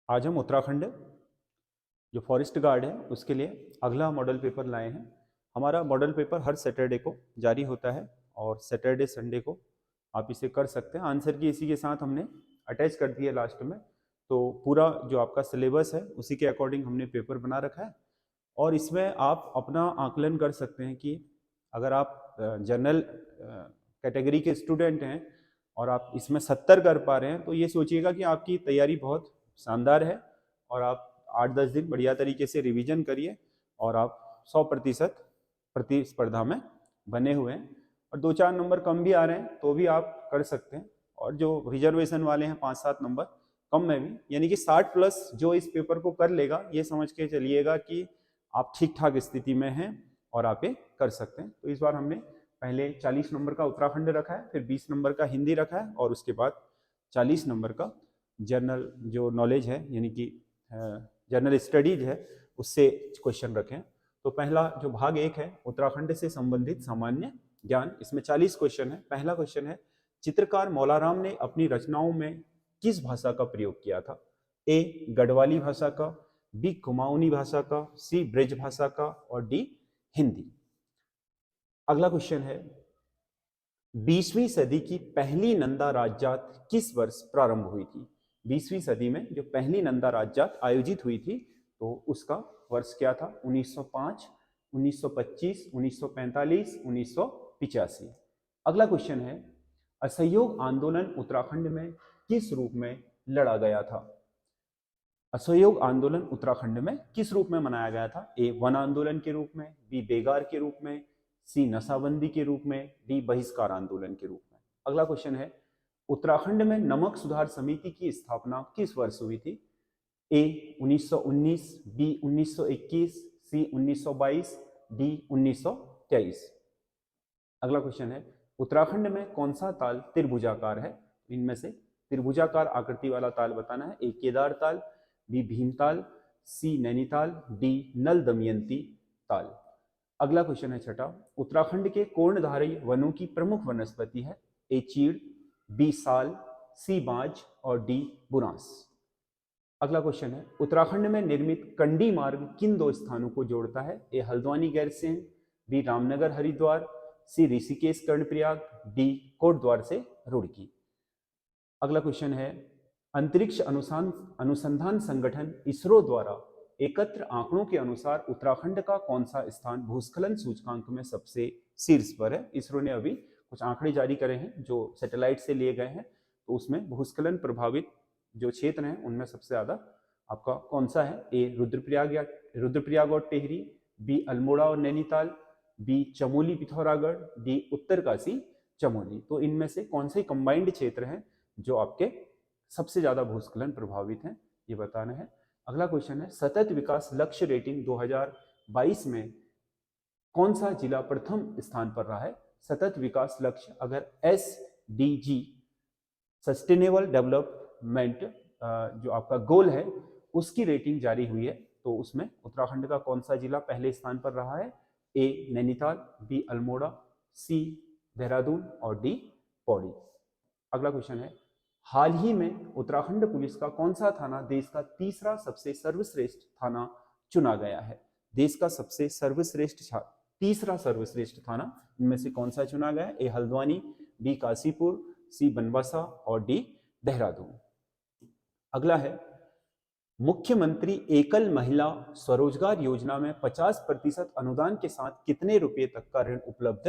आज हम उत्तराखंड जो फॉरेस्ट गार्ड है उसके लिए अगला मॉडल पेपर लाए हैं। हमारा मॉडल पेपर हर सैटरडे को जारी होता है और सैटरडे संडे को आप इसे कर सकते हैं। आंसर की इसी के साथ हमने अटैच कर दिया लास्ट में, तो पूरा जो आपका सिलेबस है उसी के अकॉर्डिंग हमने पेपर बना रखा है। और इसमें आप अपना आकलन कर सकते हैं कि अगर आप जनरल कैटेगरी के स्टूडेंट हैं और आप इसमें 70 कर पा रहे हैं तो ये सोचिएगा कि आपकी तैयारी बहुत शानदार है और आप 8-10 दिन बढ़िया तरीके से रिवीजन करिए और आप 100% प्रतिस्पर्धा में बने हुए हैं। और 2-4 नंबर कम भी आ रहे हैं तो भी आप कर सकते हैं। और जो रिजर्वेशन वाले हैं 5-7 नंबर कम में भी, यानी कि 60 प्लस जो इस पेपर को कर लेगा, ये समझ के चलिएगा कि आप ठीक ठाक स्थिति में हैं और आप ये कर सकते हैं। तो इस बार हमने पहले 40 नंबर का उत्तराखंड रखा है, फिर 20 नंबर का हिंदी रखा है और उसके बाद 40 नंबर का जनरल जो नॉलेज है यानी कि जनरल स्टडीज है उससे क्वेश्चन रखे हैं। तो पहला जो भाग 1 है उत्तराखंड से संबंधित सामान्य ज्ञान, इसमें 40 क्वेश्चन है। पहला क्वेश्चन है, चित्रकार मौलाराम ने अपनी रचनाओं में किस भाषा का प्रयोग किया था? ए गढ़वाली भाषा का, बी कुमाऊनी भाषा का, सी ब्रज भाषा का और डी हिंदी। अगला क्वेश्चन है, 20वीं सदी की पहली नंदा राजजात किस वर्ष प्रारंभ हुई थी? 20वीं सदी में जो पहली नंदा राजजात आयोजित हुई थी तो उसका वर्ष क्या था? 1905, 1925, 1945, 1985। अगला क्वेश्चन है, असहयोग आंदोलन उत्तराखंड में किस रूप में लड़ा गया था? असहयोग आंदोलन उत्तराखंड में किस रूप में मनाया गया था? ए वन आंदोलन के रूप में, बी बेगार के रूप में, सी नशाबंदी के रूप में, डी बहिष्कार आंदोलन के रूप में। अगला क्वेश्चन है, उत्तराखंड में नमक सुधार समिति की स्थापना किस वर्ष हुई थी? ए 1919, बी 1921, सी 1922, डी 1923। अगला क्वेश्चन है, उत्तराखंड में कौन सा ताल त्रिभुजाकार है? इनमें से त्रिभुजाकार आकृति वाला ताल बताना है। ए केदार ताल, बी भीमताल, सी नैनीताल, डी नल दमयंती ताल। अगला क्वेश्चन है छठा, उत्तराखंड के कोर्णधारी वनों की प्रमुख वनस्पति है? ए चीड़, बी साल, सी बांज और डी बुरांस। अगला क्वेश्चन है, उत्तराखंड में निर्मित कंडी मार्ग किन 2 स्थानों को जोड़ता है? ए हल्द्वानी गैरसैंण, बी रामनगर हरिद्वार, सी ऋषिकेश कर्णप्रयाग, डी कोटद्वार से रुड़की। अगला क्वेश्चन है, अंतरिक्ष अनुसंधान संगठन इसरो द्वारा एकत्र आंकड़ों के अनुसार उत्तराखंड का कौन सा स्थान भूस्खलन सूचकांक में सबसे शीर्ष पर है? इसरो ने अभी कुछ आंकड़े जारी करे हैं जो सैटेलाइट से लिए गए हैं, तो उसमें भूस्खलन प्रभावित जो क्षेत्र हैं उनमें सबसे ज्यादा आपका कौन सा है? ए रुद्रप्रयाग और टेहरी, बी अल्मोड़ा और नैनीताल, बी चमोली पिथौरागढ़, डी उत्तरकाशी चमोली। तो इनमें से कौन से कंबाइंड क्षेत्र हैं जो आपके सबसे ज्यादा भूस्खलन प्रभावित हैं, ये बताना है। अगला क्वेश्चन है, सतत विकास लक्ष्य रेटिंग 2022 में कौन सा जिला प्रथम स्थान पर रहा है? सतत विकास लक्ष्य अगर SDG सस्टेनेबल डेवलपमेंट जो आपका गोल है उसकी रेटिंग जारी हुई है तो उसमें उत्तराखंड का कौन सा जिला पहले स्थान पर रहा है? ए नैनीताल, बी अल्मोड़ा, सी देहरादून और डी पौड़ी। अगला क्वेश्चन है, हाल ही में उत्तराखंड पुलिस का कौन सा थाना देश का तीसरा सबसे सर्वश्रेष्ठ थाना चुना गया है? देश का सबसे तीसरा सर्वश्रेष्ठ थाना इनमें से कौन सा चुना गया है? ए हल्द्वानी, बी काशीपुर, सी बनबसा और डी देहरादून। अगला है, मुख्यमंत्री एकल महिला स्वरोजगार योजना में 50% अनुदान के साथ कितने रुपए तक का ऋण उपलब्ध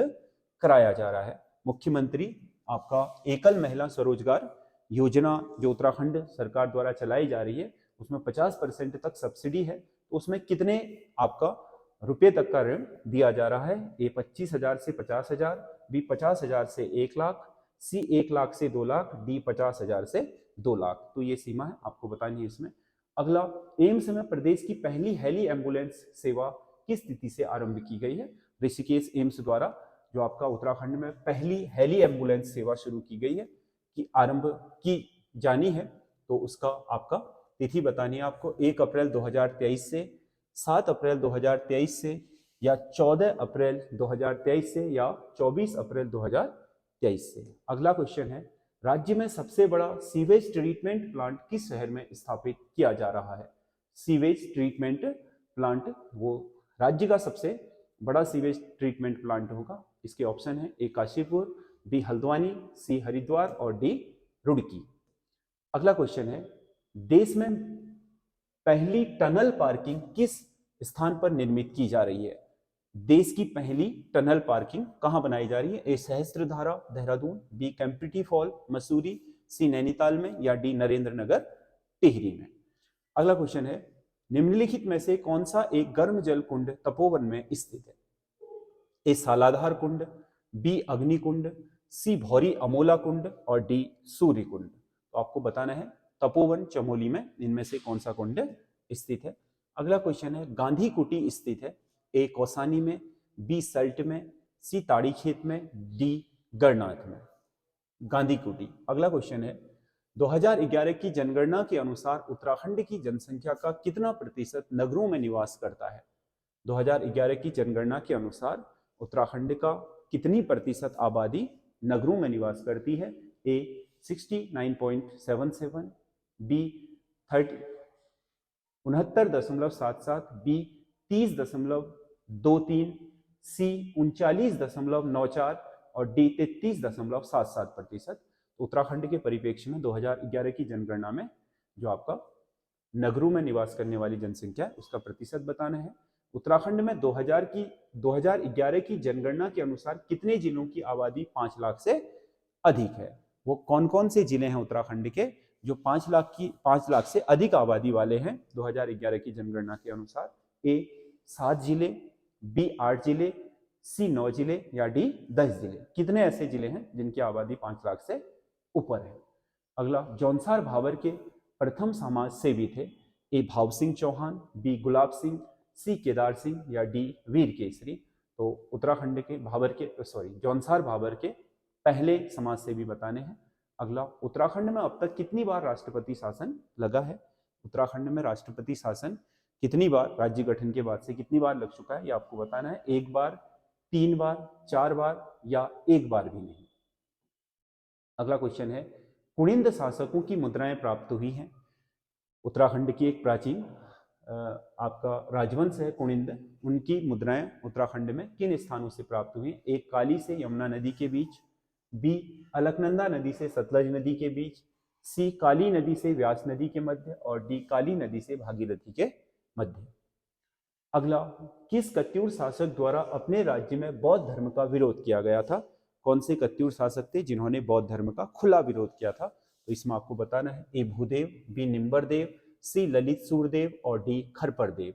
कराया जा रहा है? मुख्यमंत्री आपका एकल महिला स्वरोजगार योजना जो उत्तराखंड सरकार द्वारा चलाई जा रही है उसमें 50% तक सब्सिडी है, तो उसमें कितने आपका रुपए तक का ऋण दिया जा रहा है? ए 25,000 से 50,000, बी 50,000 से 1 लाख, सी 1 लाख से 2 लाख, डी 50,000 से 2 लाख। तो ये सीमा है आपको बतानी है इसमें। अगला, एम्स में प्रदेश की पहली हेली एम्बुलेंस सेवा किस तिथि से आरंभ की गई है? ऋषिकेश एम्स द्वारा जो आपका उत्तराखंड में पहली हेली एम्बुलेंस सेवा शुरू की गई है कि आरंभ की जानी है, तो उसका आपका तिथि बतानी है आपको। 1 अप्रैल 2023 से, 7 अप्रैल 2023 से, या 14 अप्रैल 2023 से, या 24 अप्रैल 2023 से। अगला क्वेश्चन है, राज्य में सबसे बड़ा सीवेज ट्रीटमेंट प्लांट किस शहर में स्थापित किया जा रहा है? सीवेज ट्रीटमेंट प्लांट, वो राज्य का सबसे बड़ा सीवेज ट्रीटमेंट प्लांट होगा। इसके ऑप्शन है ए काशीपुर, बी हल्द्वानी, सी हरिद्वार और डी रुड़की। अगला क्वेश्चन है, देश में पहली टनल पार्किंग किस स्थान पर निर्मित की जा रही है? देश की पहली टनल पार्किंग कहां बनाई जा रही है? ए सहस्त्रधारा देहरादून, बी कैंपटी फॉल मसूरी, सी नैनीताल में या डी नरेंद्र नगर टिहरी में। अगला क्वेश्चन है, निम्नलिखित में से कौन सा एक गर्म जल कुंड तपोवन में स्थित है? ए सालाधार कुंड, बी अग्नि कुंड, सी भौरी अमोला कुंड और डी सूर्य कुंड। तो आपको बताना है तपोवन चमोली में इनमें से कौन सा कुंड स्थित है। अगला क्वेश्चन है, गांधी कुटी स्थित है? ए कौसानी में, बी सल्ट में, सी ताड़ी खेत में, डी गढ़नाथ में। गांधी कुटी। अगला क्वेश्चन है, 2011 की जनगणना के अनुसार उत्तराखंड की जनसंख्या का कितना प्रतिशत नगरों में निवास करता है? 2011 की जनगणना के अनुसार उत्तराखंड का कितनी प्रतिशत आबादी नगरों में निवास करती है? ए 69.77, बी 69.77, बी 30.23, सी 39.94 और डी 33.77%। उत्तराखंड के परिप्रेक्ष्य में 2011 की जनगणना में जो आपका नगरों में निवास करने वाली जनसंख्या है उसका प्रतिशत बताना है। उत्तराखंड में 2011 की जनगणना के अनुसार कितने जिलों की आबादी 5 लाख से अधिक है? वो कौन कौन से जिले हैं उत्तराखंड के जो 5 लाख से अधिक आबादी वाले हैं 2011 की जनगणना के अनुसार? ए 7 जिले, बी 8 जिले, सी 9 जिले या डी 10 जिले। कितने ऐसे जिले हैं जिनकी आबादी 5 लाख से ऊपर है? अगला, जौनसार भाबर के प्रथम समाज सेवी थे? ए भाव सिंह चौहान, बी गुलाब सिंह, सी केदार सिंह या डी वीर केसरी। तो उत्तराखंड के जौनसार भाबर के पहले समाज सेवी बताने हैं। अगला, उत्तराखंड में अब तक कितनी बार राष्ट्रपति शासन लगा है? उत्तराखंड में राष्ट्रपति शासन कितनी बार राज्य गठन के बाद से कितनी बार लग चुका है ये आपको बताना है। 1 बार, 3 बार, 4 बार या 1 बार भी नहीं। अगला क्वेश्चन है, कुणिंद शासकों की मुद्राएं प्राप्त हुई हैं? उत्तराखंड की एक प्राचीन आपका राजवंश है कुणिंद, उनकी मुद्राएं उत्तराखंड में किन स्थानों से प्राप्त हुई? एक काली से यमुना नदी के बीच, बी अलकनंदा नदी से सतलज नदी के बीच, सी काली नदी से व्यास नदी के मध्य और डी काली नदी से भागीरथी के मध्य। अगला, किस कत्यूर शासक द्वारा अपने राज्य में बौद्ध धर्म का विरोध किया गया था? कौन से कत्यूर शासक थे जिन्होंने बौद्ध धर्म का खुला विरोध किया था? तो इसमें आपको बताना है ए भूदेव, बी निम्बरदेव, सी ललित सूरदेव और डी खरपरदेव।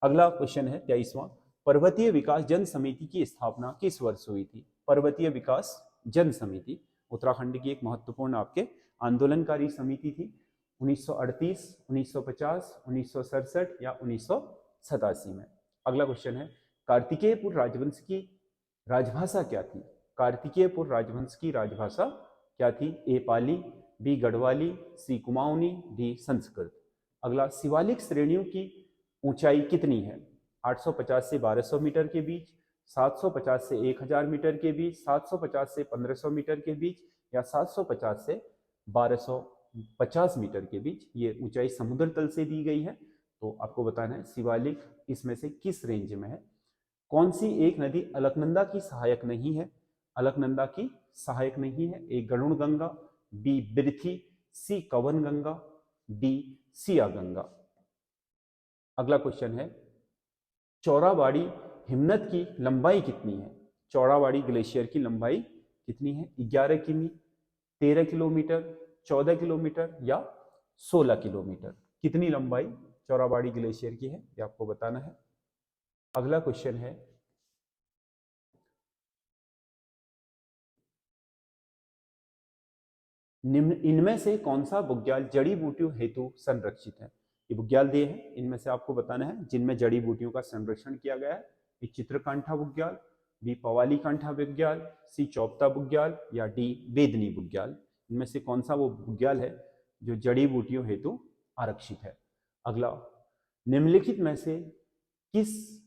अगला क्वेश्चन है 23वां, पर्वतीय विकास जन समिति की स्थापना किस वर्ष हुई थी? पर्वतीय विकास जन समिति उत्तराखंड की एक महत्वपूर्ण आपके आंदोलनकारी समिति थी। 1938, 1950, 1967 या 1987 में। अगला क्वेश्चन है, कार्तिकेयपुर राजवंश की राजभाषा क्या थी? कार्तिकेयपुर राजवंश की राजभाषा क्या थी? ए पाली, बी गढ़वाली, सी कुमाऊनी, डी संस्कृत। अगला, शिवालिक श्रेणियों की ऊंचाई कितनी है? 850 से 1200 मीटर के बीच, 750 से 1000 मीटर के बीच, 750 से 1500 मीटर के बीच या 750 से 1250 मीटर के बीच। ये ऊंचाई समुद्र तल से दी गई है। तो आपको बताना है शिवालिक इसमें से किस रेंज में है। कौन सी एक नदी अलकनंदा की सहायक नहीं है? अलकनंदा की सहायक नहीं है। ए गरुड़ गंगा, बी बिरथी, सी कवन गंगा, डी सिया गंगा। अगला क्वेश्चन है, चौराबाड़ी हिमनद की लंबाई कितनी है? चौराबाड़ी ग्लेशियर की लंबाई कितनी है? 11 किमी, 13 किलोमीटर, 14 किलोमीटर या 16 किलोमीटर। कितनी लंबाई चौराबाड़ी ग्लेशियर की है ये आपको बताना है। अगला क्वेश्चन है, निम्न इनमें से कौन सा बुग्याल जड़ी बूटियों हेतु संरक्षित है? ये बुग्याल दिए हैं, इनमें से आपको बताना है जिनमें जड़ी बूटियों का संरक्षण किया गया है। ये चित्रकांठा बुग्याल, बी पवाली कांठा बुग्याल, सी चौपता बुग्याल या डी वेदनी बुग्याल। इनमें से कौन सा वो बुग्याल है जो जड़ी बूटियों हेतु आरक्षित है? अगला, निम्नलिखित में से किस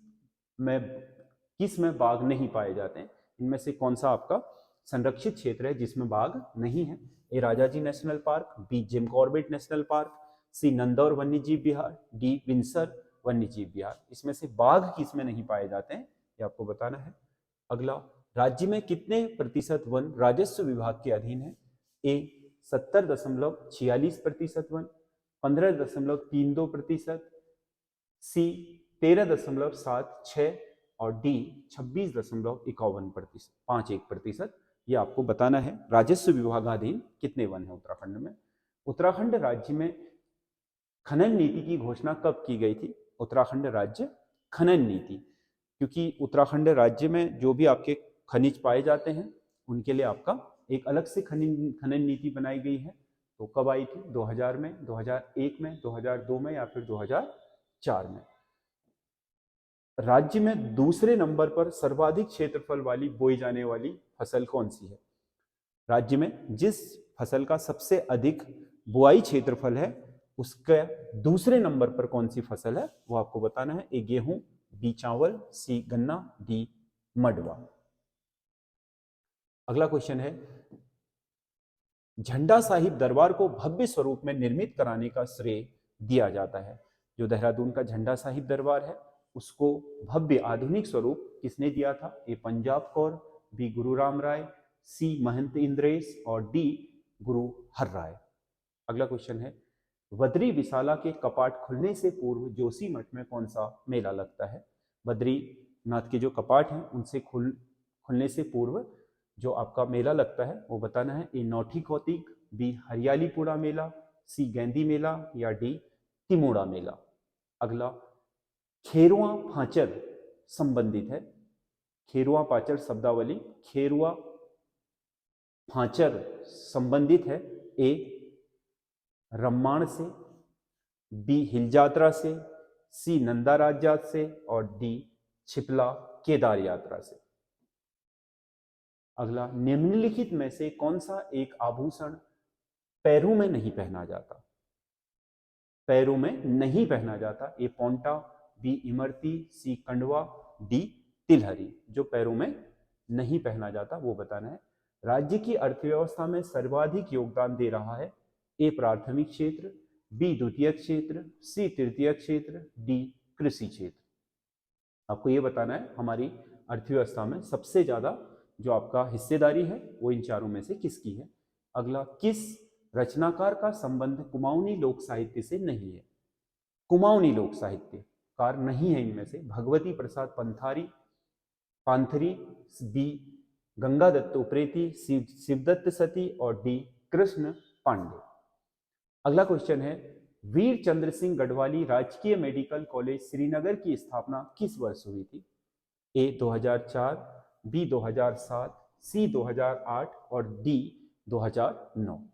में बाघ नहीं पाए जाते हैं? इनमें से कौन सा आपका संरक्षित क्षेत्र है जिसमें बाघ नहीं है? A Rajaji national park, B Jim Corbett national park, C Nandhaur वन्यजीव विहार, डी विंसर वन्यजीव विहार। इसमें से बाघ किस में नहीं पाए जाते हैं ये आपको बताना है। अगला, राज्य में कितने प्रतिशत वन राजस्व विभाग के अधीन है? ए 70.46% वन, 15.32%, सी 13.76 और डी 26.51%, 51%। ये आपको बताना है राजस्व विभागाधीन कितने वन है उत्तराखंड में। उत्तराखंड राज्य में खनन नीति की घोषणा कब की गई थी? उत्तराखंड राज्य खनन नीति, क्योंकि उत्तराखंड राज्य में जो भी आपके खनिज पाए जाते हैं उनके लिए आपका एक अलग से खनन नीति बनाई गई है। तो कब आई थी? 2000 में, 2001 में, 2002 में या फिर 2004 में। राज्य में दूसरे नंबर पर सर्वाधिक क्षेत्रफल वाली बोई जाने वाली फसल कौन सी है? राज्य में जिस फसल का सबसे अधिक बुआई क्षेत्रफल है उसके दूसरे नंबर पर कौन सी फसल है वो आपको बताना है। ए गेहूं, बी चावल, सी गन्ना, डी मडवा। अगला क्वेश्चन है, झंडा साहिब दरबार को भव्य स्वरूप में निर्मित कराने का श्रेय दिया जाता है। जो देहरादून का झंडा साहिब दरबार है उसको भव्य आधुनिक स्वरूप किसने दिया था? ए पंजाब कौर, बी गुरु राम राय, सी महंत इंद्रेश और डी गुरु हर राय। अगला क्वेश्चन है, बद्री विशाला के कपाट खुलने से पूर्व जोशीमठ में कौन सा मेला लगता है? बद्रीनाथ के जो कपाट हैं उनसे खुलने से पूर्व जो आपका मेला लगता है वो बताना है। ए नौठी कौतिक, बी हरियालीपुरा मेला, सी गेंदी मेला या डी तिमोड़ा मेला। अगला, खेरुआ फाचर संबंधित है। खेरुआ फाचर शब्दावली, खेरुआ फाचर संबंधित है ए रम्माण से, बी हिलजात्रा से, सी नंदा राजजात से और डी छिपला केदार यात्रा से। अगला, निम्नलिखित में से कौन सा एक आभूषण पैरों में नहीं पहना जाता? पैरों में नहीं पहना जाता। ए पोंटा, बी इमरती, सी कंडवा, डी तिलहरी। जो पैरों में नहीं पहना जाता वो बताना है। राज्य की अर्थव्यवस्था में सर्वाधिक योगदान दे रहा है। ए प्राथमिक क्षेत्र, बी द्वितीय क्षेत्र, सी तृतीय क्षेत्र, डी कृषि क्षेत्र। आपको ये बताना है हमारी अर्थव्यवस्था में सबसे ज्यादा जो आपका हिस्सेदारी है वो इन चारों में से किसकी है। अगला, किस रचनाकार का संबंध कुमाऊनी लोक साहित्य से नहीं है? कुमाऊनी लोक साहित्यकार नहीं है इनमें से। भगवती प्रसाद पांथरी, बी गंगा दत्त उप्रेती, शिवदत्त सती और डी कृष्ण पांडे। अगला क्वेश्चन है, वीर चंद्र सिंह गढ़वाली राजकीय मेडिकल कॉलेज श्रीनगर की स्थापना किस वर्ष हुई थी? ए 2004, बी 2007, सी 2008 और डी 2009।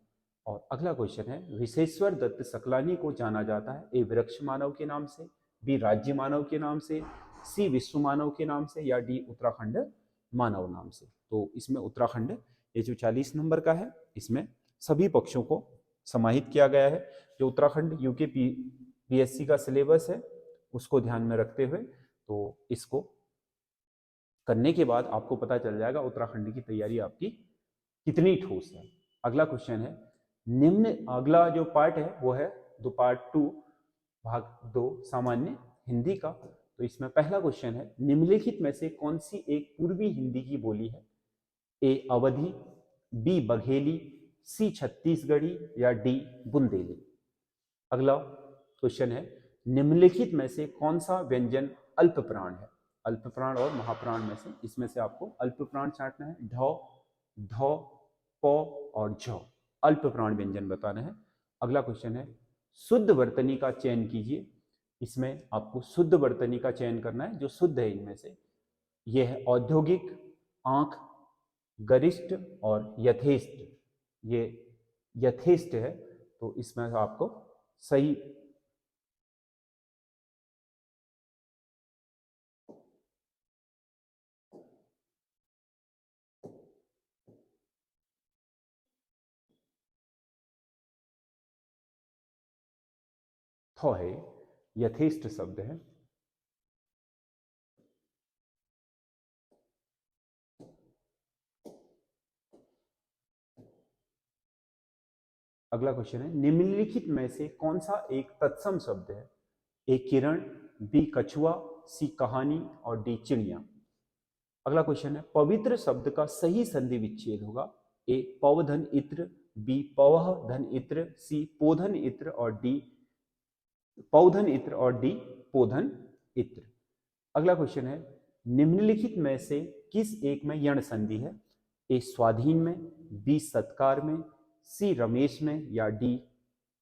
और अगला क्वेश्चन है, विशेश्वर दत्त सकलानी को जाना जाता है ए वृक्ष मानव के नाम से, बी राज्य मानव के नाम से, सी विश्व मानव के नाम से या डी उत्तराखंड मानव नाम से। तो इसमें उत्तराखंड ये जो 40 नंबर का है इसमें सभी पक्षों को समाहित किया गया है। जो उत्तराखंड यूके पीएससी का सिलेबस है उसको ध्यान में रखते हुए तो इसको करने के बाद आपको पता चल जाएगा उत्तराखंड की तैयारी आपकी कितनी ठोस है। अगला क्वेश्चन है, अगला जो पार्ट है वो है पार्ट 2 भाग 2 सामान्य हिंदी का। तो इसमें पहला क्वेश्चन है, निम्नलिखित में से कौन सी एक पूर्वी हिंदी की बोली है? ए अवधी, बी बघेली, सी छत्तीसगढ़ी या डी बुंदेली। अगला क्वेश्चन है, निम्नलिखित में से कौन सा व्यंजन अल्प प्राण है? अल्प प्राण और महाप्राण में से इसमें से आपको अल्प प्राण छांटना है। ढ, ध, प और झ अल्प प्राण व्यंजन बताना है। अगला क्वेश्चन है, शुद्ध वर्तनी का चयन कीजिए। इसमें आपको शुद्ध वर्तनी का चयन करना है जो शुद्ध है इनमें से। यह है औद्योगिक, आंख, गरिष्ठ और यथेष्ट। ये यथेष्ट है तो इसमें आपको सही थ है, यथेष्ट शब्द है। अगला क्वेश्चन है, निम्नलिखित में से कौन सा एक तत्सम शब्द है? ए किरण, बी कछुआ, सी कहानी और डी चिड़िया। अगला क्वेश्चन है, पवित्र शब्द का सही संधि विच्छेद होगा? ए पवधन इत्र, बी पवह धन इत्र, सी पोधन इत्र और डी पौधन इत्र और डी पोधन इत्र। अगला क्वेश्चन है, निम्नलिखित में से किस एक में यण संधि है? ए स्वाधीन में, बी सत्कार में, सी रमेश में या डी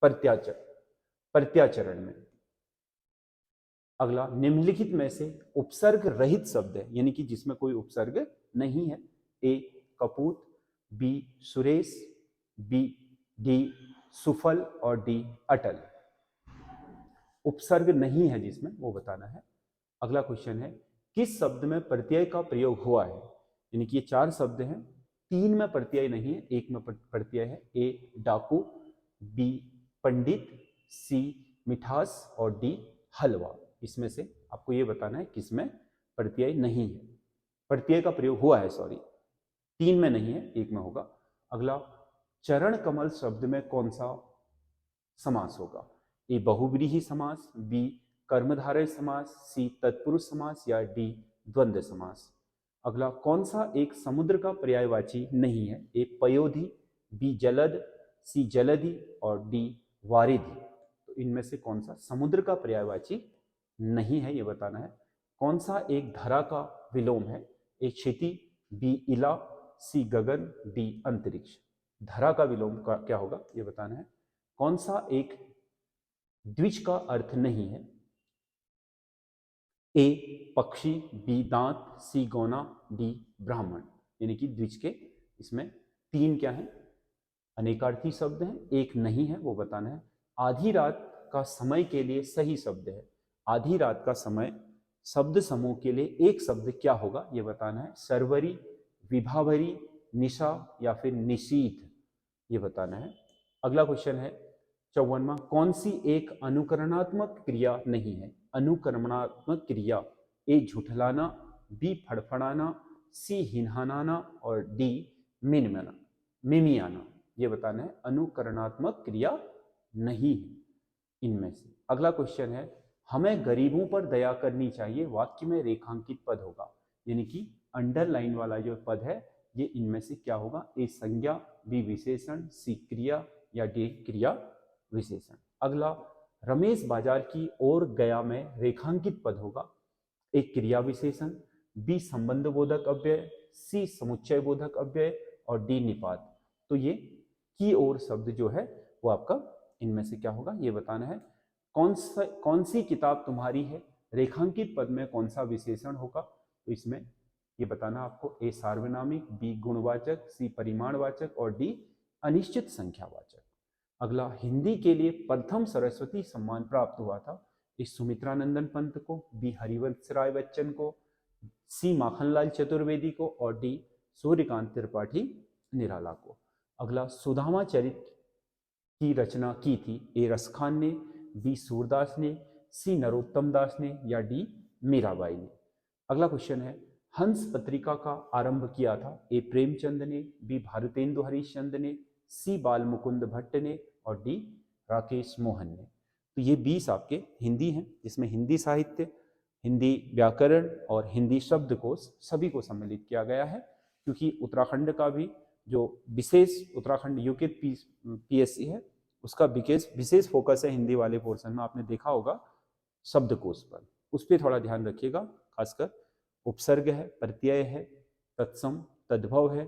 प्रत्याचरण में। अगला, निम्नलिखित में से उपसर्ग रहित शब्द है, यानी कि जिसमें कोई उपसर्ग नहीं है? ए कपूत, बी सुरेश, बी डी सुफल और डी अटल। उपसर्ग नहीं है जिसमें, वो बताना है। अगला क्वेश्चन है, किस शब्द में प्रत्यय का प्रयोग हुआ है? यानी कि ये 4 शब्द हैं, 3 में प्रत्यय नहीं है, 1 में प्रत्यय है। ए डाकू, बी पंडित, सी मिठास और डी हलवा। इसमें से आपको ये बताना है किसमें प्रत्यय नहीं है, प्रत्यय का प्रयोग हुआ है, सॉरी, 3 में नहीं है, 1 में होगा। अगला, चरण कमल शब्द में कौन सा समास होगा? ए बहुव्रीहि समास, बी कर्मधारय समास, सी तत्पुरुष समास या डी द्वंद्व समास। अगला, कौन सा एक समुद्र का पर्यायवाची नहीं है? ए पयोधि, बी जलद, सी जलधि और डी वारिधि। तो इनमें से कौन सा समुद्र का पर्यायवाची नहीं है, ये बताना है। कौन सा एक धरा का विलोम है? ए क्षिति, बी इला, सी गगन, डी अंतरिक्ष। धरा का विलोम का क्या होगा, ये बताना है। कौन सा एक द्विज का अर्थ नहीं है? ए पक्षी, बी दांत, सी गौना, डी ब्राह्मण। यानी कि द्विज के इसमें 3 क्या है, अनेकार्थी शब्द हैं, 1 नहीं है, वो बताना है। आधी रात का समय के लिए सही शब्द है? आधी रात का समय शब्द समूह के लिए एक शब्द क्या होगा, ये बताना है। सरवरी, विभावरी, निशा या फिर निशीथ, ये बताना है। अगला क्वेश्चन है 54वां, कौन सी एक अनुकरणात्मक क्रिया नहीं है? अनुकरणात्मक क्रिया, ए झुठलाना, बी फड़फड़ाना, सी हिनहाना और डी मिमियाना। ये बताना है, अनुकरणात्मक क्रिया नहीं है इनमें से। अगला क्वेश्चन है, हमें गरीबों पर दया करनी चाहिए, वाक्य में रेखांकित पद होगा। यानी कि अंडरलाइन वाला जो पद है, ये इनमें से क्या होगा? ए संज्ञा, बी विशेषण, सी क्रिया या डी क्रिया विशेषण। अगला, रमेश बाजार की ओर गया में रेखांकित पद होगा। ए क्रिया विशेषण, बी संबंध बोधक अव्यय, सी समुच्चय बोधक अव्यय और डी निपात। तो ये की ओर शब्द जो है वो आपका इनमें से क्या होगा, ये बताना है। कौन सी किताब तुम्हारी है? रेखांकित पद में कौन सा विशेषण होगा? तो इसमें ये बताना आपको। ए सार्वनामिक, बी गुणवाचक, सी परिमाणवाचक और डी अनिश्चित संख्यावाचक। अगला, हिंदी के लिए प्रथम सरस्वती सम्मान प्राप्त हुआ था? इस सुमित्रानंदन पंत को, बी हरिवंश राय बच्चन को, सी माखनलाल चतुर्वेदी को और डी सूर्यकांत त्रिपाठी निराला को। अगला, सुदामा चरित्र की रचना की थी? ए रसखान ने, बी सूरदास ने, सी नरोत्तम दास ने या डी मीराबाई ने। अगला क्वेश्चन है, हंस पत्रिका का आरंभ किया था? ए प्रेमचंद ने, बी भारतेंदु हरिश्चंद्र ने, सी बाल मुकुंद भट्ट ने और डी राकेश मोहन ने। तो ये 20 आपके हिंदी हैं, जिसमें हिंदी साहित्य, हिंदी व्याकरण और हिंदी शब्दकोश सभी को सम्मिलित किया गया है। क्योंकि उत्तराखंड का भी जो विशेष उत्तराखंड यूके पीएससी है, उसका विशेष फोकस है हिंदी वाले पोर्शन में, आपने देखा होगा शब्दकोश पर, उस पर थोड़ा ध्यान रखिएगा। खासकर उपसर्ग है, प्रत्यय है, तत्सम तद्भव है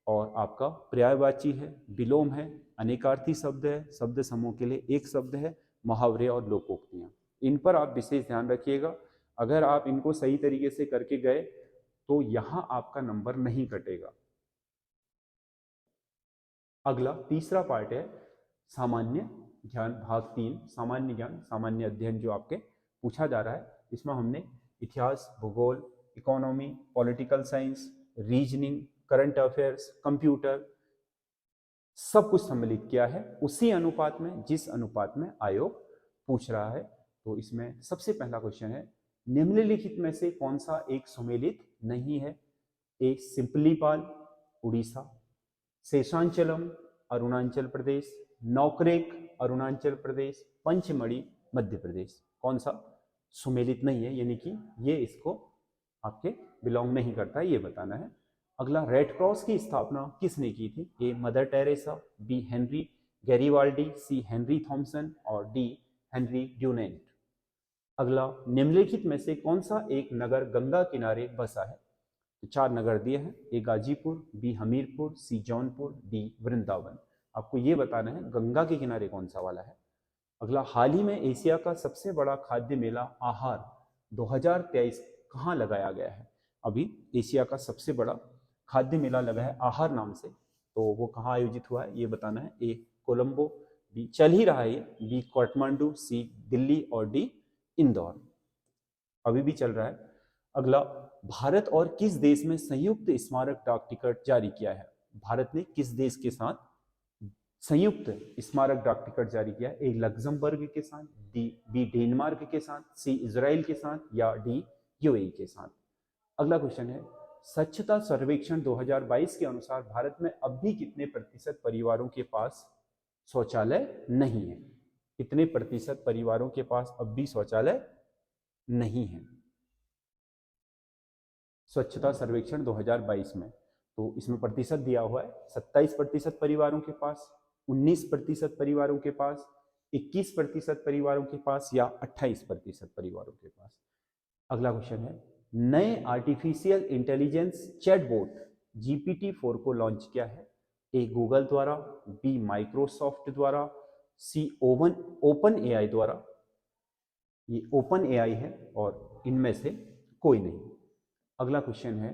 और आपका पर्यायवाची है, विलोम है, अनेकार्थी शब्द है, शब्द समूह के लिए एक शब्द है, मुहावरे और लोकोक्तियां। इन पर आप विशेष ध्यान रखिएगा। अगर आप इनको सही तरीके से करके गए तो यहां आपका नंबर नहीं कटेगा। अगला तीसरा पार्ट है सामान्य ज्ञान, भाग 3 सामान्य ज्ञान, सामान्य अध्ययन जो आपके पूछा जा रहा है। इसमें हमने इतिहास, भूगोल, economy, political science, reasoning, current affairs, computer, सब कुछ सम्मिलित किया है उसी अनुपात में जिस अनुपात में आयोग पूछ रहा है। तो इसमें सबसे पहला क्वेश्चन है, निम्नलिखित में से कौन सा एक सुमेलित नहीं है? ए सिंपलीपाल उड़ीसा, शेषांचलम अरुणाचल प्रदेश, नौकरेक अरुणाचल प्रदेश, पंचमढ़ी मध्य प्रदेश। कौन सा? सुमेलित नहीं है, यानी कि ये इसको आपके बिलोंग नहीं करता है, ये बताना है। अगला, रेड क्रॉस की स्थापना किसने की थी? A Mother Teresa, B Henry Garibaldi, C Henry Thomson और डी हेनरी ड्यूनेंट। अगला, निम्नलिखित में से कौन सा एक नगर गंगा किनारे बसा है? तो 4 नगर दिए हैं, ए गाजीपुर, बी हमीरपुर, सी जौनपुर, डी वृंदावन। आपको ये बताना है गंगा के किनारे कौन सा वाला है। अगला, हाल ही में एशिया का सबसे बड़ा खाद्य मेला आहार 2023 कहाँ लगाया गया है? अभी एशिया का सबसे बड़ा खाद्य मेला लगा है आहार नाम से, तो वो कहाँ आयोजित हुआ है ये बताना है। ए कोलंबो, बी चल ही रहा है ये, बी काठमांडू, सी दिल्ली और डी इंदौर। अभी भी चल रहा है। अगला, भारत और किस देश में संयुक्त स्मारक डाक टिकट जारी किया है? भारत ने किस देश के साथ संयुक्त स्मारक डाक टिकट जारी किया? ए लग्जमबर्ग के साथ, बी डेनमार्क के साथ, सी इजराइल के साथ या डी यूएई के साथ। अगला क्वेश्चन है, स्वच्छता सर्वेक्षण 2022 के अनुसार भारत में अब भी कितने प्रतिशत परिवारों के पास शौचालय नहीं है? कितने प्रतिशत परिवारों के पास अब भी शौचालय नहीं है स्वच्छता सर्वेक्षण 2022 में? तो इसमें प्रतिशत दिया हुआ है, 27% परिवारों के पास, 19% परिवारों के पास, 21% परिवारों के पास या 28% परिवारों के पास। अगला क्वेश्चन है, नए आर्टिफिशियल इंटेलिजेंस चैटबॉट GPT-4 को लॉन्च किया है? ए गूगल द्वारा, बी माइक्रोसॉफ्ट द्वारा, सी ओपन एआई द्वारा। ये ओपन एआई है और इनमें से कोई नहीं। अगला क्वेश्चन है,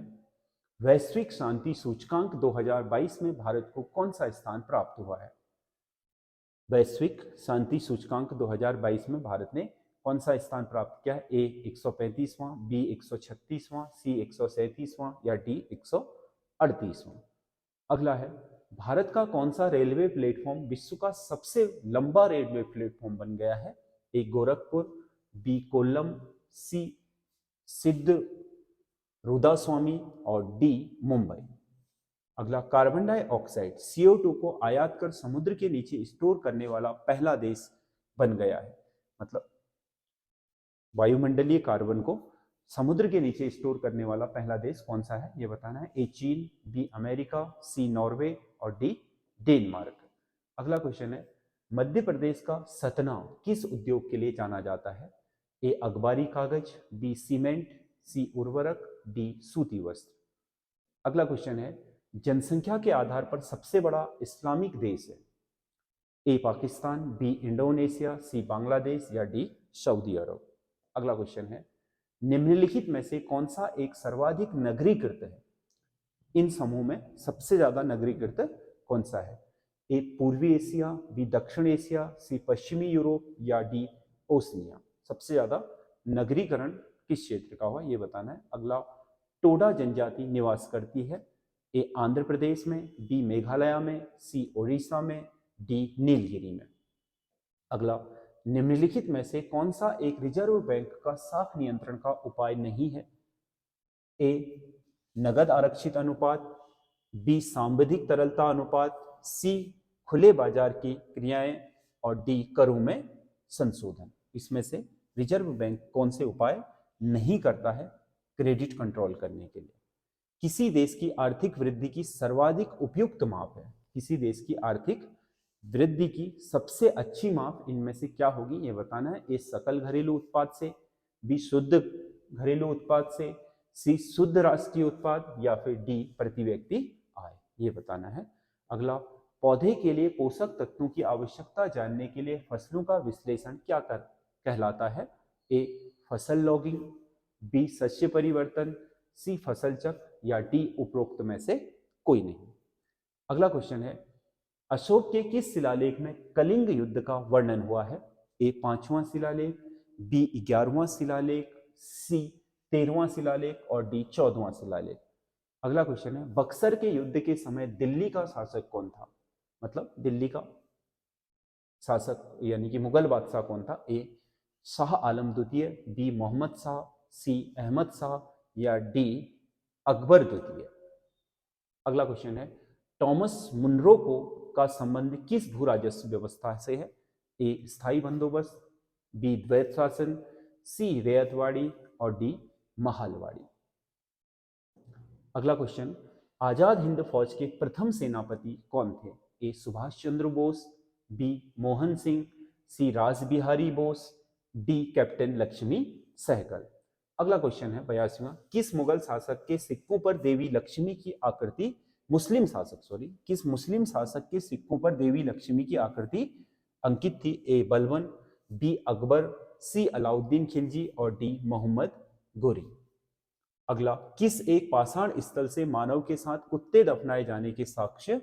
वैश्विक शांति सूचकांक 2022 में भारत को कौन सा स्थान प्राप्त हुआ है? वैश्विक शांति सूचकांक 2022 में भारत ने कौन सा स्थान प्राप्त किया है? ए 135वां, बी 136वां, सी 137वां या डी 138वां। अगला है, भारत का कौन सा रेलवे प्लेटफॉर्म विश्व का सबसे लंबा रेलवे प्लेटफॉर्म बन गया है? ए गोरखपुर, बी कोल्लम, सी सिद्ध रुदास्वामी और डी मुंबई। अगला, कार्बन डाइऑक्साइड CO2 को आयात कर समुद्र के नीचे स्टोर करने वाला पहला देश बन गया है। मतलब वायुमंडलीय कार्बन को समुद्र के नीचे स्टोर करने वाला पहला देश कौन सा है ये बताना है। ए चीन, बी अमेरिका, सी नॉर्वे और डी डेनमार्क। अगला क्वेश्चन है, मध्य प्रदेश का सतना किस उद्योग के लिए जाना जाता है? ए अखबारी कागज, बी सीमेंट, सी उर्वरक, डी सूती वस्त्र। अगला क्वेश्चन है, जनसंख्या के आधार पर सबसे बड़ा इस्लामिक देश है? ए पाकिस्तान, बी इंडोनेशिया, सी बांग्लादेश या डी सऊदी अरब। अगला क्वेश्चन है, निम्नलिखित में से कौन सा एक सर्वाधिक नगरीकृत है? इन समूह में सबसे ज्यादा नगरीकृत कौन सा है? ए पूर्वी एशिया, बी दक्षिण एशिया, सी पश्चिमी यूरोप या डी ओसनिया। सबसे ज्यादा नगरीकरण किस क्षेत्र का हुआ ये बताना है। अगला, टोडा जनजाति निवास करती है? ए आंध्र प्रदेश में, बी मेघालय में, सी ओडिशा में, डी नीलगिरी में। अगला, निम्नलिखित में से कौन सा एक रिजर्व बैंक का साख नियंत्रण का उपाय नहीं है? ए नगद आरक्षित अनुपात, बी सांविधिक तरलता अनुपात, सी खुले बाजार की क्रियाएं और डी करों में संशोधन। इसमें से रिजर्व बैंक कौन से उपाय नहीं करता है क्रेडिट कंट्रोल करने के लिए? किसी देश की आर्थिक वृद्धि की सर्वाधिक उपयुक्त माप है? किसी देश की आर्थिक वृद्धि की सबसे अच्छी माप इनमें से क्या होगी ये बताना है। ए सकल घरेलू उत्पाद से, बी शुद्ध घरेलू उत्पाद से, सी शुद्ध राष्ट्रीय उत्पाद या फिर डी प्रति व्यक्ति आय, ये बताना है। अगला, पौधे के लिए पोषक तत्वों की आवश्यकता जानने के लिए फसलों का विश्लेषण क्या कहलाता है? ए फसल लॉगिंग, बी शस्य परिवर्तन, सी फसल चक्र या डी उपरोक्त में से कोई नहीं। अगला क्वेश्चन है, अशोक के किस शिलालेख में कलिंग युद्ध का वर्णन हुआ है? ए 5वां शिलालेख, बी 11वां शिलालेख, सी 13वां शिलालेख और डी 14वां शिलालेख। अगला क्वेश्चन है, बक्सर के युद्ध के समय दिल्ली का शासक कौन था? मतलब दिल्ली का शासक यानी कि मुगल बादशाह कौन था? ए शाह आलम द्वितीय, बी मोहम्मद शाह, सी अहमद शाह या डी अकबर द्वितीय। अगला क्वेश्चन है, टॉमस मुनरो को का संबंध किस भू राजस्व व्यवस्था से है? ए स्थायी बंदोबस्त, बी द्वैत शासन, सी रैयतवाड़ी और डी महालवाड़ी। अगला क्वेश्चन, आजाद हिंद फौज के प्रथम सेनापति कौन थे? ए सुभाष चंद्र बोस, बी मोहन सिंह, सी रास बिहारी बोस, डी कैप्टन लक्ष्मी सहगल। अगला क्वेश्चन है 82वां, किस मुगल शासक के सिक्कों पर देवी लक्ष्मी की आकृति, किस मुस्लिम शासक के सिक्कों पर देवी लक्ष्मी की आकृति अंकित थी? ए बलबन, बी अकबर, सी अलाउद्दीन खिलजी और डी मोहम्मद गोरी। अगला, किस एक पाषाण स्थल से मानव के साथ कुत्ते दफनाए जाने के साक्ष्य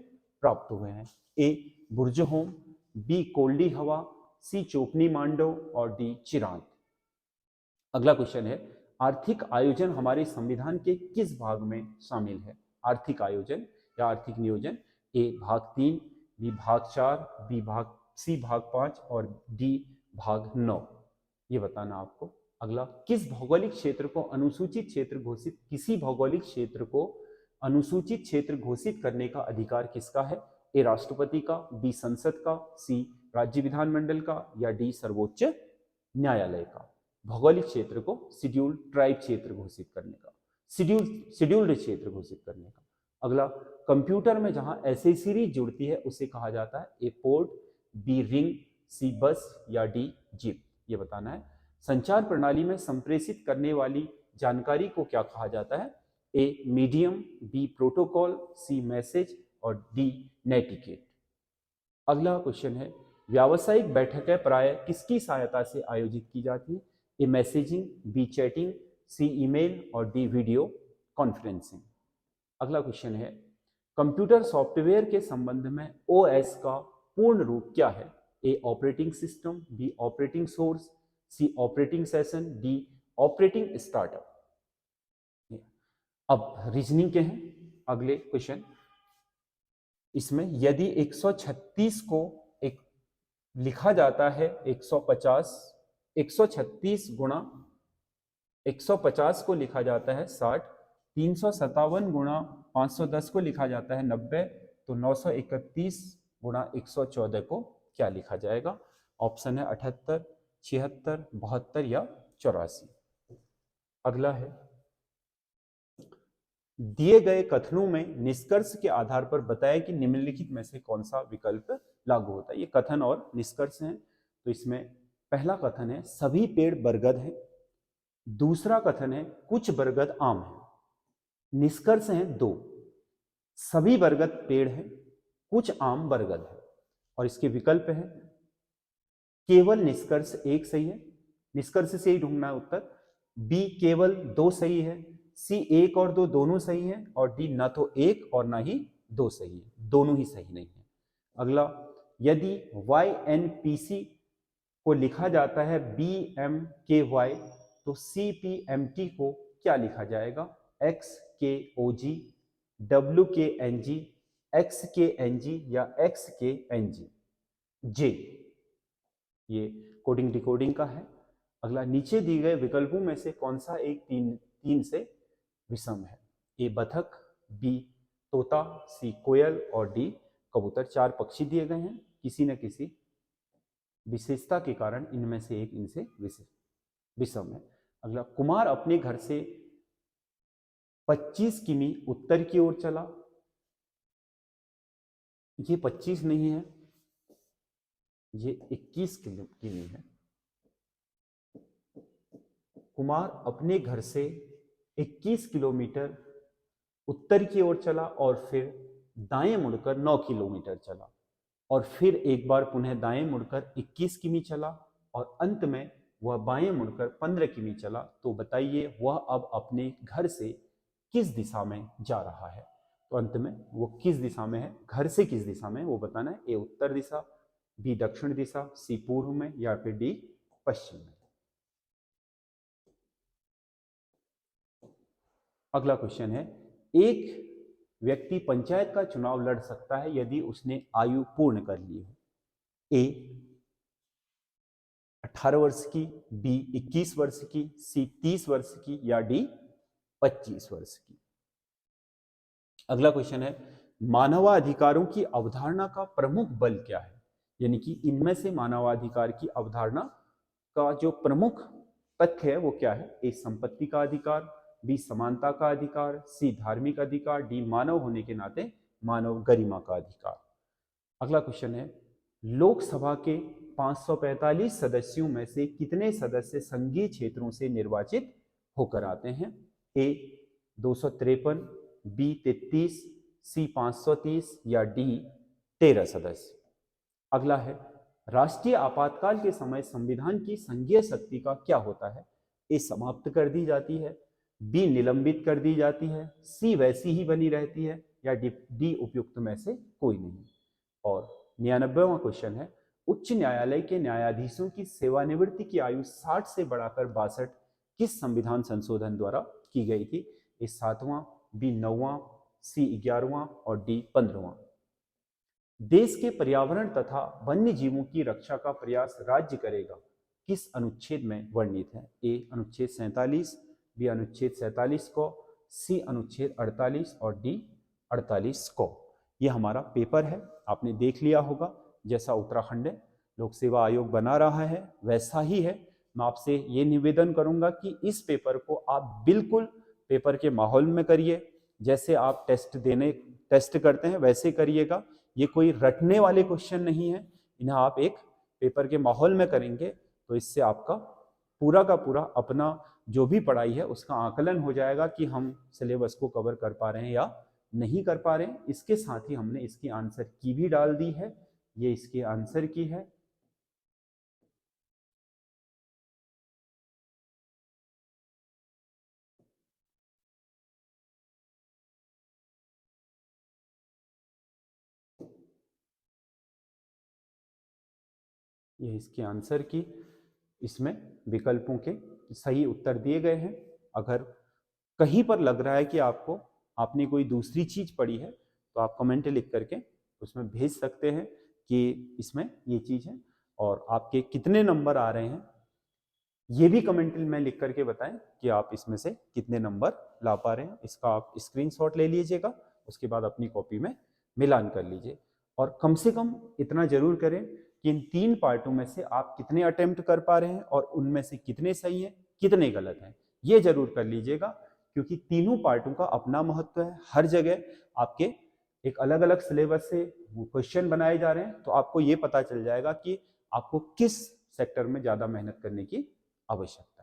प्राप्त हुए हैं? ए बुर्जहोम, बी कोल्डी हवा, सी चोपनी मांडो और डी चिरांद। अगला क्वेश्चन है, आर्थिक आयोजन हमारे संविधान के किस भाग में शामिल है? आर्थिक आयोजन या आर्थिक नियोजन, ए भाग 3, बी भाग 4, सी भाग 5 और डी भाग 9, ये बताना आपको। अगला, किस भौगोलिक क्षेत्र को अनुसूचित क्षेत्र घोषित, किसी भौगोलिक क्षेत्र को अनुसूचित क्षेत्र घोषित करने का अधिकार किसका है? ए राष्ट्रपति का, बी संसद का, सी राज्य विधानमंडल का या डी सर्वोच्च न्यायालय का। भौगोलिक क्षेत्र को शेड्यूल्ड ट्राइब क्षेत्र घोषित करने का, शेड्यूल्ड क्षेत्र घोषित करने का। अगला, कंप्यूटर में जहां ऐसे सीरीज जुड़ती है उसे कहा जाता है? ए पोर्ट, बी रिंग, सी बस या डी जिप, ये बताना है। संचार प्रणाली में संप्रेषित करने वाली जानकारी को क्या कहा जाता है? A medium, B protocol, C message और डी नेटिकेट। अगला क्वेश्चन है, व्यावसायिक बैठकें प्राय किसकी सहायता से आयोजित की जाती है? A messaging, B chatting, C email और डी वीडियो कॉन्फ्रेंसिंग। अगला क्वेश्चन है, कंप्यूटर सॉफ्टवेयर के संबंध में ओएस का पूर्ण रूप क्या है? A operating system, B operating source, C operating session, D operating startup. अब रीजनिंग के हैं अगले क्वेश्चन। इसमें यदि 136 को एक लिखा जाता है 136 गुणा 150 को लिखा जाता है 60, 357 गुणा 510 को लिखा जाता है 90, तो 931 गुणा 114 को क्या लिखा जाएगा? ऑप्शन है 78, 76, 72 या 84। अगला है, दिए गए कथनों में निष्कर्ष के आधार पर बताया कि निम्नलिखित में से कौन सा विकल्प लागू होता है। ये कथन और निष्कर्ष हैं। तो इसमें पहला कथन है सभी पेड़ बरगद हैं, दूसरा कथन है कुछ बरगद आम है। निष्कर्ष है 2, सभी बरगद पेड़ हैं, कुछ आम बरगद है। और इसके विकल्प है केवल निष्कर्ष 1 सही है, निष्कर्ष से ही ढूंढना है उत्तर, बी केवल 2 सही है, सी 1 और 2 दोनों सही है और डी ना तो 1 और ना ही 2 सही है, दोनों ही सही नहीं है। अगला, यदि YNPC को लिखा जाता है BMKY तो CPMT को क्या लिखा जाएगा? XKOG, WKNG, XKNG या XKNG। J, ये कोडिंग डिकोडिंग का है। अगला, नीचे दिए गए विकल्पों में से कौन सा एक तीन से विषम है? ए बतख, बी तोता, सी कोयल और डी कबूतर। 4 पक्षी दिए गए हैं, किसी न किसी विशेषता के कारण इनमें से एक इनसे विषम है। अगला, कुमार अपने घर से 25 किमी उत्तर की ओर चला, ये 25 नहीं है, ये 21 किमी है। कुमार अपने घर से 21 किलोमीटर उत्तर की ओर चला और फिर दाएं मुड़कर 9 किलोमीटर चला और फिर एक बार पुनः दाएं मुड़कर 21 किमी चला और अंत में वह बाएं मुड़कर 15 किमी चला। तो बताइए वह अब अपने घर से किस दिशा में जा रहा है? तो अंत में वो किस दिशा में है, घर से किस दिशा में वो बताना है। ए उत्तर दिशा, बी दक्षिण दिशा, सी पूर्व में या फिर डी पश्चिम में। अगला क्वेश्चन है, एक व्यक्ति पंचायत का चुनाव लड़ सकता है यदि उसने आयु पूर्ण कर ली हो। ए 18 वर्ष की, बी 21 वर्ष की, सी 30 वर्ष की या डी 25 वर्ष की। अगला क्वेश्चन है, मानवाधिकारों की अवधारणा का प्रमुख बल क्या है, यानी कि इनमें से मानवाधिकार की अवधारणा का जो प्रमुख तथ्य है वो क्या है। ए संपत्ति का अधिकार, बी समानता का अधिकार, सी धार्मिक अधिकार, डी मानव होने के नाते मानव गरिमा का अधिकार। अगला क्वेश्चन है, लोकसभा के 545 सदस्यों में से कितने सदस्य संघीय क्षेत्रों से निर्वाचित होकर आते हैं। ए 253, बी 33, सी 530 या डी 13 सदस्य। अगला है, राष्ट्रीय आपातकाल के समय संविधान की संघीय शक्ति का क्या होता है। ए समाप्त कर दी जाती है, बी निलंबित कर दी जाती है, सी वैसी ही बनी रहती है या डी उपयुक्त में से कोई नहीं। और 99वां क्वेश्चन है, उच्च न्यायालय के न्यायाधीशों की सेवानिवृत्ति की आयु 60 से बढ़ाकर 62 किस संविधान संशोधन द्वारा की गई थी। ए 7वां, बी 9वां, सी 11वां और डी 15वां। देश के पर्यावरण तथा वन्य जीवों की रक्षा का प्रयास राज्य करेगा किस अनुच्छेद में वर्णित है। ए अनुच्छेद 47, बी अनुच्छेद 47 को, सी अनुच्छेद 48 और डी 48 को। यह हमारा पेपर है, आपने देख लिया होगा। जैसा उत्तराखंड लोक सेवा आयोग बना रहा है वैसा ही है। मैं आपसे ये निवेदन करूंगा कि इस पेपर को आप बिल्कुल पेपर के माहौल में करिए, जैसे आप टेस्ट करते हैं वैसे करिएगा। ये कोई रटने वाले क्वेश्चन नहीं है, इन्हें आप एक पेपर के माहौल में करेंगे तो इससे आपका पूरा का पूरा अपना जो भी पढ़ाई है उसका आकलन हो जाएगा कि हम सिलेबस को कवर कर पा रहे हैं या नहीं कर पा रहे हैं। इसके साथ ही हमने इसकी आंसर की भी डाल दी है, ये इसके आंसर की है। ये इसके आंसर की, इसमें विकल्पों के सही उत्तर दिए गए हैं। अगर कहीं पर लग रहा है कि आपने कोई दूसरी चीज पढ़ी है तो आप कमेंट लिख करके उसमें भेज सकते हैं कि इसमें ये चीज है। और आपके कितने नंबर आ रहे हैं ये भी कमेंट में लिख करके बताएं कि आप इसमें से कितने नंबर ला पा रहे हैं। इसका आप स्क्रीनशॉट ले लीजिएगा, उसके बाद अपनी कॉपी में मिलान कर लीजिए। और कम से कम इतना जरूर करें कि इन 3 पार्टों में से आप कितने अटेम्प्ट कर पा रहे हैं और उनमें से कितने सही हैं कितने गलत हैं, ये जरूर कर लीजिएगा। क्योंकि तीनों पार्टों का अपना महत्व है। हर जगह आपके एक अलग अलग सिलेबस से क्वेश्चन बनाए जा रहे हैं, तो आपको ये पता चल जाएगा कि आपको किस सेक्टर में ज्यादा मेहनत करने की आवश्यकता